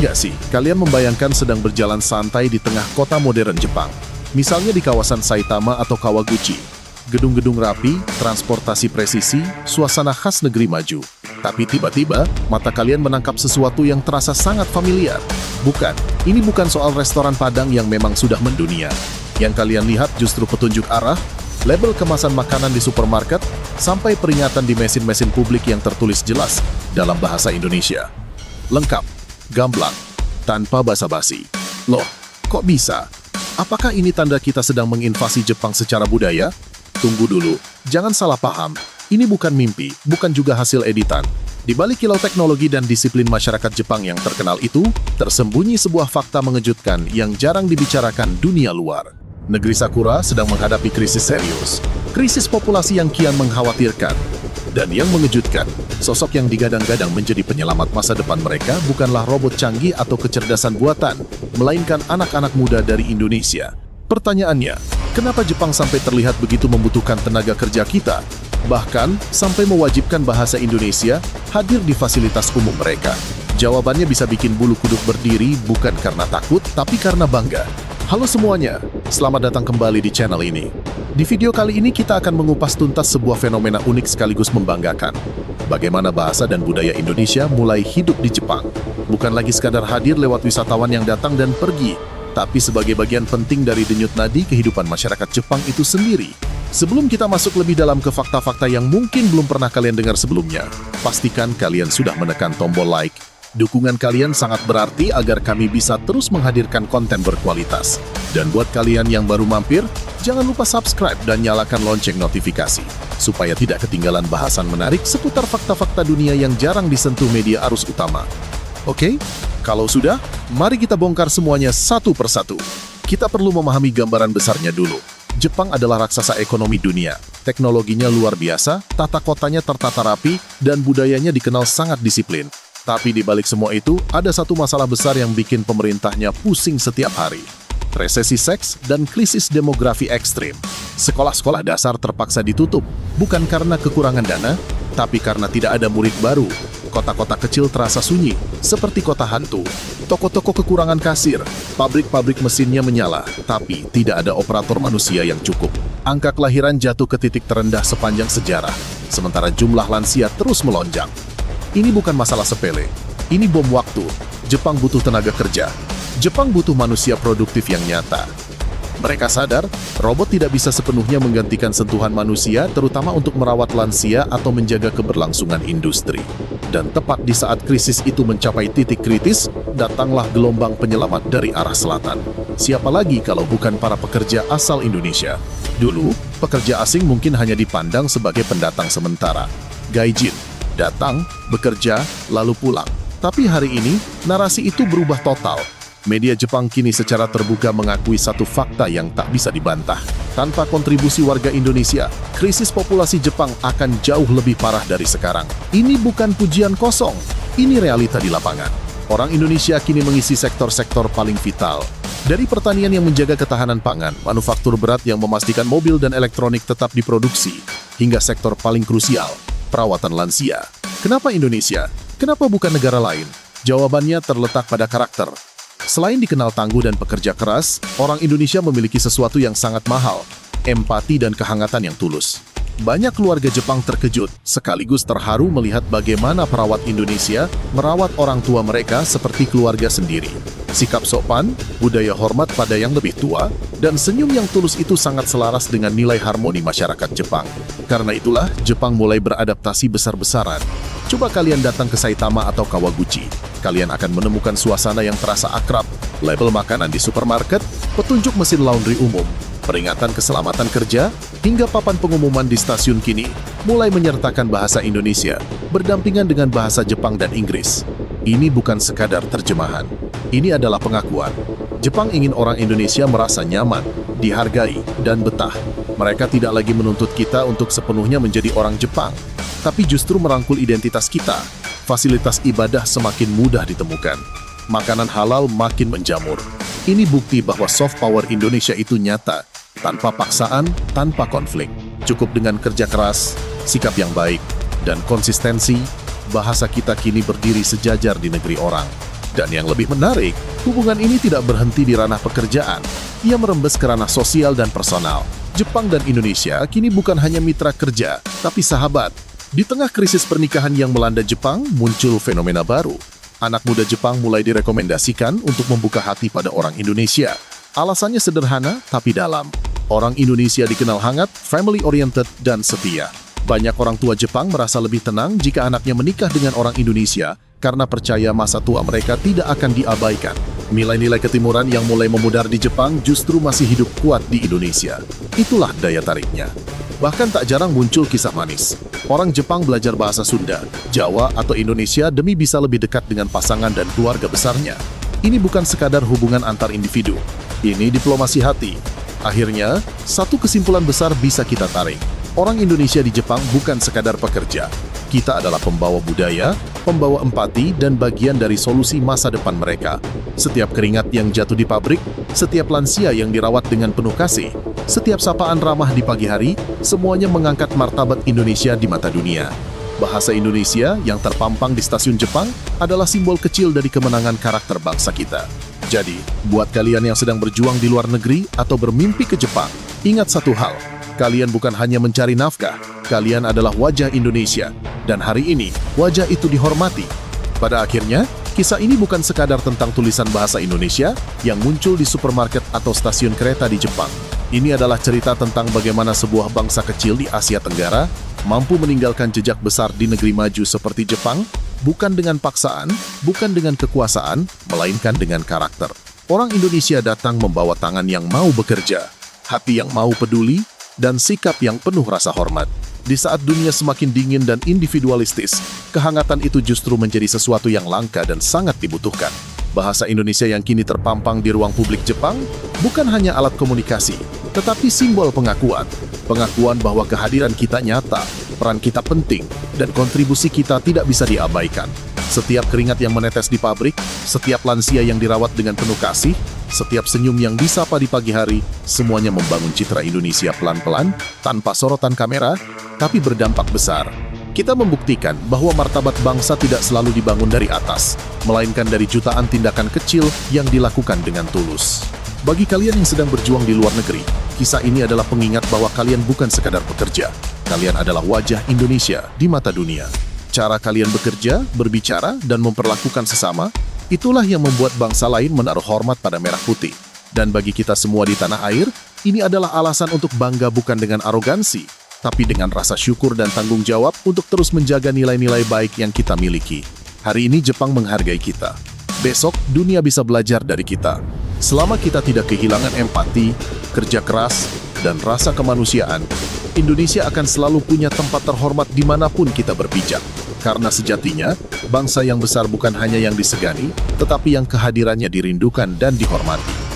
nggak sih, kalian membayangkan sedang berjalan santai di tengah kota modern Jepang? Misalnya di kawasan Saitama atau Kawaguchi. Gedung-gedung rapi, transportasi presisi, suasana khas negeri maju. Tapi tiba-tiba, mata kalian menangkap sesuatu yang terasa sangat familiar. Bukan, ini bukan soal restoran Padang yang memang sudah mendunia. Yang kalian lihat justru petunjuk arah, label kemasan makanan di supermarket, sampai peringatan di mesin-mesin publik yang tertulis jelas dalam bahasa Indonesia. Lengkap, gamblang, tanpa basa-basi. Loh, kok bisa? Apakah ini tanda kita sedang menginvasi Jepang secara budaya? Tunggu dulu, jangan salah paham. Ini bukan mimpi, bukan juga hasil editan. Di balik kilau teknologi dan disiplin masyarakat Jepang yang terkenal itu, tersembunyi sebuah fakta mengejutkan yang jarang dibicarakan dunia luar. Negeri Sakura sedang menghadapi krisis serius. Krisis populasi yang kian mengkhawatirkan. Dan yang mengejutkan, sosok yang digadang-gadang menjadi penyelamat masa depan mereka bukanlah robot canggih atau kecerdasan buatan, melainkan anak-anak muda dari Indonesia. Pertanyaannya, kenapa Jepang sampai terlihat begitu membutuhkan tenaga kerja kita? Bahkan, sampai mewajibkan bahasa Indonesia hadir di fasilitas umum mereka. Jawabannya bisa bikin bulu kuduk berdiri bukan karena takut, tapi karena bangga. Halo semuanya, selamat datang kembali di channel ini. Di video kali ini kita akan mengupas tuntas sebuah fenomena unik sekaligus membanggakan. Bagaimana bahasa dan budaya Indonesia mulai hidup di Jepang. Bukan lagi sekadar hadir lewat wisatawan yang datang dan pergi, tapi sebagai bagian penting dari denyut nadi kehidupan masyarakat Jepang itu sendiri. Sebelum kita masuk lebih dalam ke fakta-fakta yang mungkin belum pernah kalian dengar sebelumnya, pastikan kalian sudah menekan tombol like. Dukungan kalian sangat berarti agar kami bisa terus menghadirkan konten berkualitas. Dan buat kalian yang baru mampir, jangan lupa subscribe dan nyalakan lonceng notifikasi, supaya tidak ketinggalan bahasan menarik seputar fakta-fakta dunia yang jarang disentuh media arus utama. Oke? Kalau sudah, mari kita bongkar semuanya satu persatu. Kita perlu memahami gambaran besarnya dulu. Jepang adalah raksasa ekonomi dunia. Teknologinya luar biasa, tata kotanya tertata rapi, dan budayanya dikenal sangat disiplin. Tapi di balik semua itu, ada satu masalah besar yang bikin pemerintahnya pusing setiap hari. Resesi seks dan krisis demografi ekstrim. Sekolah-sekolah dasar terpaksa ditutup, bukan karena kekurangan dana, tapi karena tidak ada murid baru. Kota-kota kecil terasa sunyi, seperti kota hantu. Toko-toko kekurangan kasir, pabrik-pabrik mesinnya menyala, tapi tidak ada operator manusia yang cukup. Angka kelahiran jatuh ke titik terendah sepanjang sejarah, sementara jumlah lansia terus melonjak. Ini bukan masalah sepele, ini bom waktu. Jepang butuh tenaga kerja. Jepang butuh manusia produktif yang nyata. Mereka sadar, robot tidak bisa sepenuhnya menggantikan sentuhan manusia, terutama untuk merawat lansia atau menjaga keberlangsungan industri. Dan tepat di saat krisis itu mencapai titik kritis, datanglah gelombang penyelamat dari arah selatan. Siapa lagi kalau bukan para pekerja asal Indonesia? Dulu, pekerja asing mungkin hanya dipandang sebagai pendatang sementara. Gaijin, datang, bekerja, lalu pulang. Tapi hari ini, narasi itu berubah total. Media Jepang kini secara terbuka mengakui satu fakta yang tak bisa dibantah. Tanpa kontribusi warga Indonesia, krisis populasi Jepang akan jauh lebih parah dari sekarang. Ini bukan pujian kosong, ini realita di lapangan. Orang Indonesia kini mengisi sektor-sektor paling vital. Dari pertanian yang menjaga ketahanan pangan, manufaktur berat yang memastikan mobil dan elektronik tetap diproduksi, hingga sektor paling krusial, perawatan lansia. Kenapa Indonesia? Kenapa bukan negara lain? Jawabannya terletak pada karakter. Selain dikenal tangguh dan pekerja keras, orang Indonesia memiliki sesuatu yang sangat mahal, empati dan kehangatan yang tulus. Banyak keluarga Jepang terkejut, sekaligus terharu melihat bagaimana perawat Indonesia merawat orang tua mereka seperti keluarga sendiri. Sikap sopan, budaya hormat pada yang lebih tua, dan senyum yang tulus itu sangat selaras dengan nilai harmoni masyarakat Jepang. Karena itulah, Jepang mulai beradaptasi besar-besaran. Coba kalian datang ke Saitama atau Kawaguchi. Kalian akan menemukan suasana yang terasa akrab, label makanan di supermarket, petunjuk mesin laundry umum, peringatan keselamatan kerja, hingga papan pengumuman di stasiun kini mulai menyertakan bahasa Indonesia, berdampingan dengan bahasa Jepang dan Inggris. Ini bukan sekadar terjemahan. Ini adalah pengakuan. Jepang ingin orang Indonesia merasa nyaman, dihargai, dan betah. Mereka tidak lagi menuntut kita untuk sepenuhnya menjadi orang Jepang, tapi justru merangkul identitas kita. Fasilitas ibadah semakin mudah ditemukan. Makanan halal makin menjamur. Ini bukti bahwa soft power Indonesia itu nyata, tanpa paksaan, tanpa konflik. Cukup dengan kerja keras, sikap yang baik, dan konsistensi, bahasa kita kini berdiri sejajar di negeri orang. Dan yang lebih menarik, hubungan ini tidak berhenti di ranah pekerjaan. Ia merembes ke ranah sosial dan personal. Jepang dan Indonesia kini bukan hanya mitra kerja, tapi sahabat. Di tengah krisis pernikahan yang melanda Jepang, muncul fenomena baru. Anak muda Jepang mulai direkomendasikan untuk membuka hati pada orang Indonesia. Alasannya sederhana, tapi dalam. Orang Indonesia dikenal hangat, family-oriented, dan setia. Banyak orang tua Jepang merasa lebih tenang jika anaknya menikah dengan orang Indonesia karena percaya masa tua mereka tidak akan diabaikan. Nilai-nilai ketimuran yang mulai memudar di Jepang justru masih hidup kuat di Indonesia. Itulah daya tariknya. Bahkan tak jarang muncul kisah manis. Orang Jepang belajar bahasa Sunda, Jawa, atau Indonesia demi bisa lebih dekat dengan pasangan dan keluarga besarnya. Ini bukan sekadar hubungan antar individu. Ini diplomasi hati. Akhirnya, satu kesimpulan besar bisa kita tarik. Orang Indonesia di Jepang bukan sekadar pekerja. Kita adalah pembawa budaya, pembawa empati, dan bagian dari solusi masa depan mereka. Setiap keringat yang jatuh di pabrik, setiap lansia yang dirawat dengan penuh kasih, setiap sapaan ramah di pagi hari, semuanya mengangkat martabat Indonesia di mata dunia. Bahasa Indonesia yang terpampang di stasiun Jepang adalah simbol kecil dari kemenangan karakter bangsa kita. Jadi, buat kalian yang sedang berjuang di luar negeri atau bermimpi ke Jepang, ingat satu hal, kalian bukan hanya mencari nafkah, kalian adalah wajah Indonesia. Dan hari ini, wajah itu dihormati. Pada akhirnya, kisah ini bukan sekadar tentang tulisan bahasa Indonesia yang muncul di supermarket atau stasiun kereta di Jepang. Ini adalah cerita tentang bagaimana sebuah bangsa kecil di Asia Tenggara mampu meninggalkan jejak besar di negeri maju seperti Jepang, bukan dengan paksaan, bukan dengan kekuasaan, melainkan dengan karakter. Orang Indonesia datang membawa tangan yang mau bekerja, hati yang mau peduli, dan sikap yang penuh rasa hormat. Di saat dunia semakin dingin dan individualistis, kehangatan itu justru menjadi sesuatu yang langka dan sangat dibutuhkan. Bahasa Indonesia yang kini terpampang di ruang publik Jepang bukan hanya alat komunikasi, tetapi simbol pengakuan. Pengakuan bahwa kehadiran kita nyata, peran kita penting, dan kontribusi kita tidak bisa diabaikan. Setiap keringat yang menetes di pabrik, setiap lansia yang dirawat dengan penuh kasih, setiap senyum yang disapa di pagi hari, semuanya membangun citra Indonesia pelan-pelan, tanpa sorotan kamera, tapi berdampak besar. Kita membuktikan bahwa martabat bangsa tidak selalu dibangun dari atas, melainkan dari jutaan tindakan kecil yang dilakukan dengan tulus. Bagi kalian yang sedang berjuang di luar negeri, kisah ini adalah pengingat bahwa kalian bukan sekadar pekerja. Kalian adalah wajah Indonesia di mata dunia. Cara kalian bekerja, berbicara, dan memperlakukan sesama, itulah yang membuat bangsa lain menaruh hormat pada merah putih. Dan bagi kita semua di tanah air, ini adalah alasan untuk bangga bukan dengan arogansi, tapi dengan rasa syukur dan tanggung jawab untuk terus menjaga nilai-nilai baik yang kita miliki. Hari ini Jepang menghargai kita. Besok, dunia bisa belajar dari kita. Selama kita tidak kehilangan empati, kerja keras, dan rasa kemanusiaan, Indonesia akan selalu punya tempat terhormat dimanapun kita berpijak. Karena sejatinya, bangsa yang besar bukan hanya yang disegani, tetapi yang kehadirannya dirindukan dan dihormati.